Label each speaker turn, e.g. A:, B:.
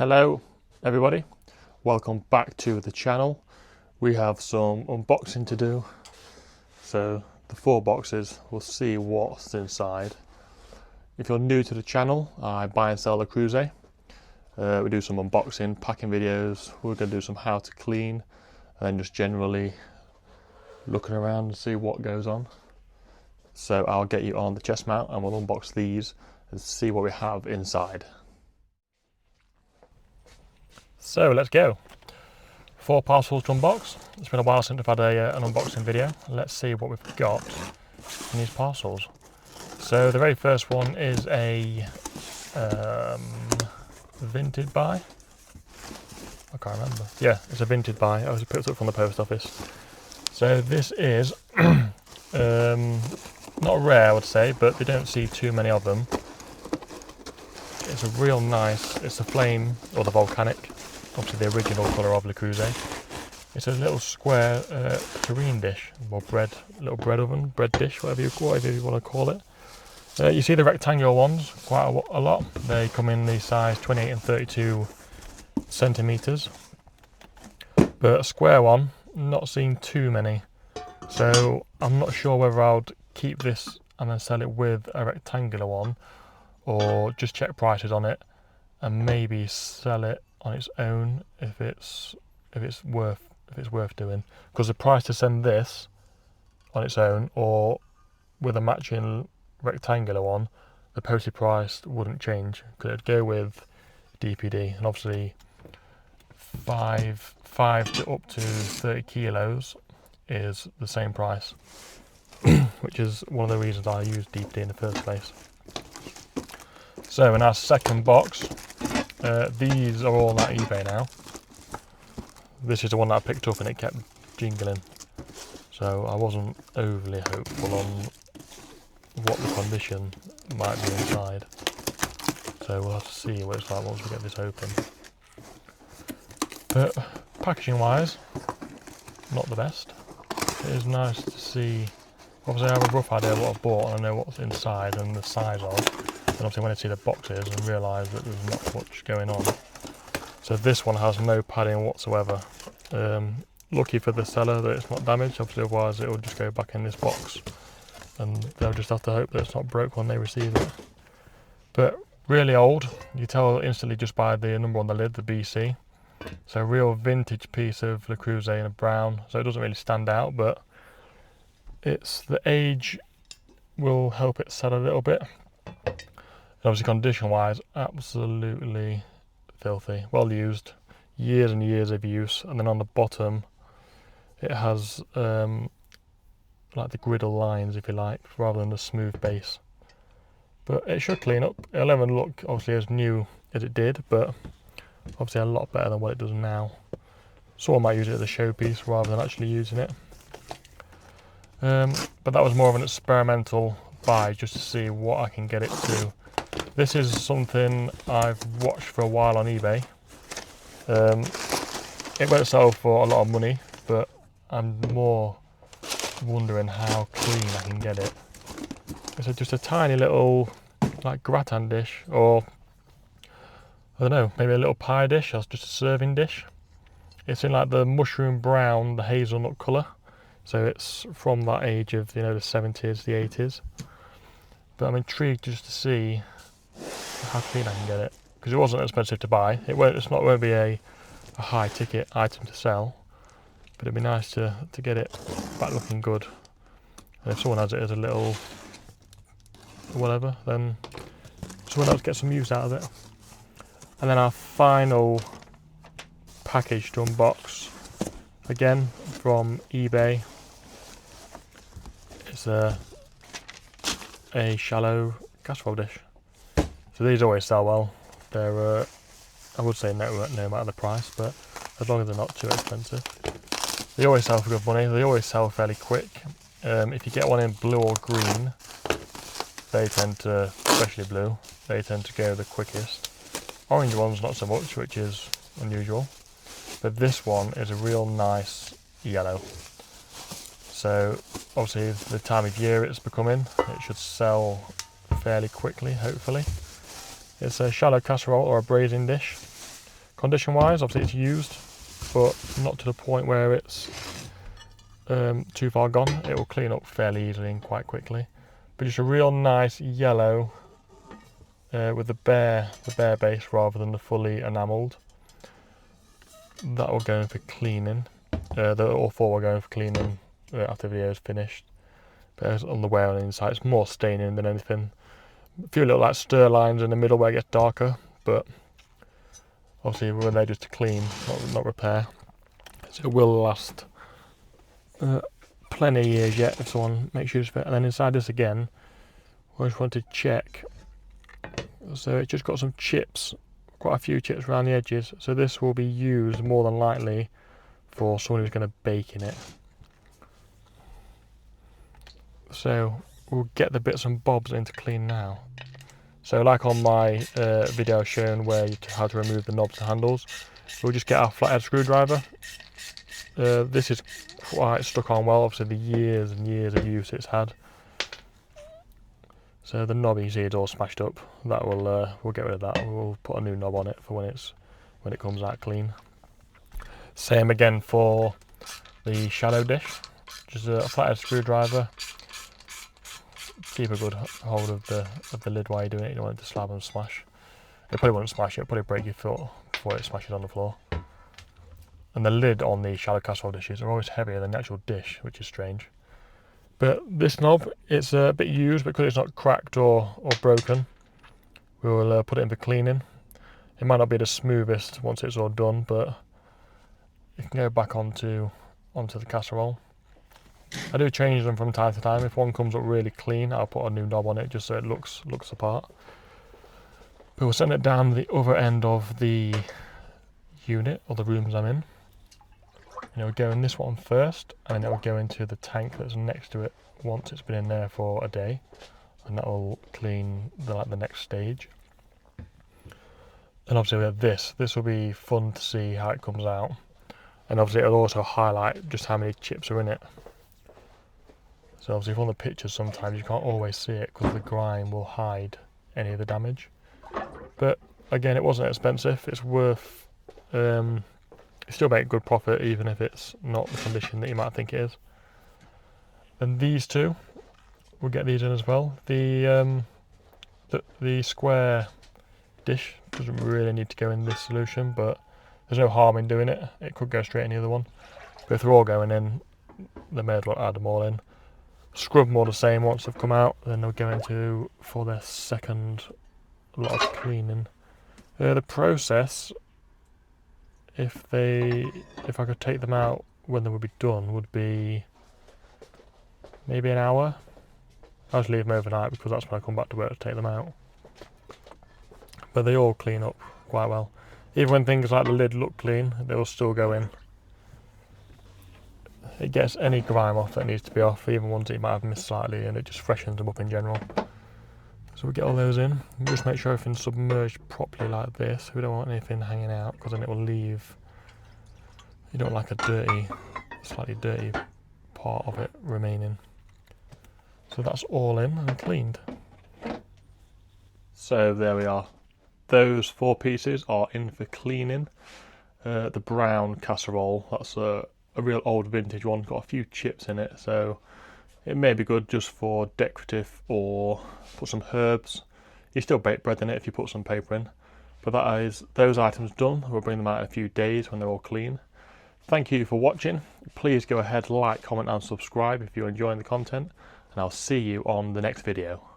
A: Hello everybody, welcome back to the channel. We have some unboxing to do, so the 4 boxes, we'll see what's inside. If you're new to the channel, I buy and sell the Creuset. We do some unboxing, packing videos, we're going to do some how to clean, and then just generally looking around and see what goes on. So I'll get you on the chest mount and we'll unbox these and see what we have inside. So let's go. 4 parcels to unbox. It's been a while since I've had an unboxing video. Let's see what we've got in these parcels. So the very first one is a vintage buy. I can't remember. Yeah, it's a vintage buy. I was picked up from the post office. So this is not rare, I would say, but they don't see too many of them. It's a real nice, it's the flame or the volcanic, obviously the original colour of the Creuset. It's a little square terrine dish, or little bread oven, bread dish, whatever you want to call it. You see the rectangular ones quite a lot. They come in the size 28 and 32 centimetres. But a square one, not seen too many. So I'm not sure whether I'll keep this and then sell it with a rectangular one, or just check prices on it and maybe sell it on its own if it's worth doing. Because the price to send this on its own or with a matching rectangular one, the postage price wouldn't change, because it'd go with DPD, and obviously 5 to up to 30 kilos is the same price, which is one of the reasons I use DPD in the first place. So in our second box, these are all at eBay now. This is the one that I picked up and it kept jingling, so I wasn't overly hopeful on what the condition might be inside. So we'll have to see what it's like once we get this open. But packaging wise, not the best. It is nice to see. Obviously I have a rough idea of what I've bought and I know what's inside and the size of. And obviously when I see the boxes and realise that there's not much going on. So this one has no padding whatsoever. Lucky for the seller that it's not damaged, obviously otherwise it will just go back in this box. And they'll just have to hope that it's not broke when they receive it. But really old, you tell instantly just by the number on the lid, the BC. So a real vintage piece of Le Creuset in a brown, so it doesn't really stand out, but it's the age will help it sell a little bit. And obviously condition wise, absolutely filthy, well used, years and years of use. And then on the bottom it has like the griddle lines, if you like, rather than the smooth base. But it should clean up. It'll never look obviously as new as it did, but obviously a lot better than what it does now. Someone might use it as a showpiece rather than actually using it. But that was more of an experimental buy, just to see what I can get it to. This is something I've watched for a while on eBay. It won't sell for a lot of money, but I'm more wondering how clean I can get it. It's just a tiny little like gratin dish, or I don't know, maybe a little pie dish, or just a serving dish. It's in like the mushroom brown, the hazelnut colour. So it's from that age of, you know, the 70s, the 80s. But I'm intrigued just to see how clean I can get it, because it wasn't expensive to buy. It won't be a high ticket item to sell, but it'd be nice to get it back looking good. And if someone has it as a little whatever, then someone else gets some use out of it. And then our final package to unbox, again from eBay. It's a shallow casserole dish. So these always sell well. They're I would say no matter the price, but as long as they're not too expensive. They always sell for good money. They always sell fairly quick. If you get one in blue or green, they tend to, especially blue, they tend to go the quickest. Orange ones not so much, which is unusual. But this one is a real nice yellow. So obviously the time of year it's becoming, it should sell fairly quickly, hopefully. It's a shallow casserole or a braising dish. Condition wise, obviously it's used, but not to the point where it's too far gone. It will clean up fairly easily and quite quickly. But just a real nice yellow with the bare base rather than the fully enamelled. That will go in for cleaning. All four will go in for cleaning after the video is finished. But on the wear on the inside, it's more staining than anything. A few little like stir lines in the middle where it gets darker, but obviously when they're just to clean, not repair. So it will last plenty of years yet if someone makes use of it. And then inside this again, I just want to check. So it's just got some chips, quite a few chips around the edges. So this will be used more than likely for someone who's going to bake in it. So we'll get the bits and bobs into clean now. So like on my video showing how to remove the knobs and handles, we'll just get our flathead screwdriver. This is quite stuck on well, obviously the years and years of use it's had. So the knob you see is all smashed up. That will we'll get rid of that. We'll put a new knob on it for when it comes out clean. Same again for the shadow dish. Just a flathead screwdriver. Keep a good hold of the lid while you're doing it. You don't want it to slab and smash. It probably won't smash it. It'll probably break your foot before it smashes on the floor. And the lid on the shallow casserole dishes are always heavier than the actual dish, which is strange. But this knob, it's a bit used because it's not cracked or broken. We will put it in for cleaning. It might not be the smoothest once it's all done, but it can go back onto the casserole. I do change them from time to time. If one comes up really clean, I'll put a new knob on it just so it looks the part. But we'll send it down the other end of the unit, or the rooms I'm in. And it will go in this one first, and then it will go into the tank that's next to it once it's been in there for a day, and that will clean the next stage. And obviously with this will be fun to see how it comes out, and obviously it'll also highlight just how many chips are in it. So obviously from the pictures sometimes you can't always see it because the grime will hide any of the damage. But again, it wasn't expensive. It's worth you still make good profit even if it's not the condition that you might think it is. And these two, we'll get these in as well. The square dish doesn't really need to go in this solution, but there's no harm in doing it. It could go straight in the other one. But if they're all going in, they may as well add them all in. Scrub them all the same once they've come out, then they'll go into for their second lot of cleaning. The process, if I could take them out when they would be done, would be maybe an hour. I'll just leave them overnight because that's when I come back to work to take them out. But they all clean up quite well. Even when things like the lid look clean, they will still go in. It gets any grime off that needs to be off, even ones that you might have missed slightly, and it just freshens them up in general. So we get all those in. Just make sure everything's submerged properly like this. We don't want anything hanging out because then it will leave. You don't like a slightly dirty part of it remaining. So that's all in and cleaned. So there we are. Those 4 pieces are in for cleaning. The brown casserole, that's a real old vintage one, got a few chips in it, so it may be good just for decorative or put some herbs. You still bake bread in it if you put some paper in. But that is those items done. We'll bring them out in a few days when they're all clean. Thank you for watching. Please go ahead, like, comment and subscribe if you're enjoying the content, and I'll see you on the next video.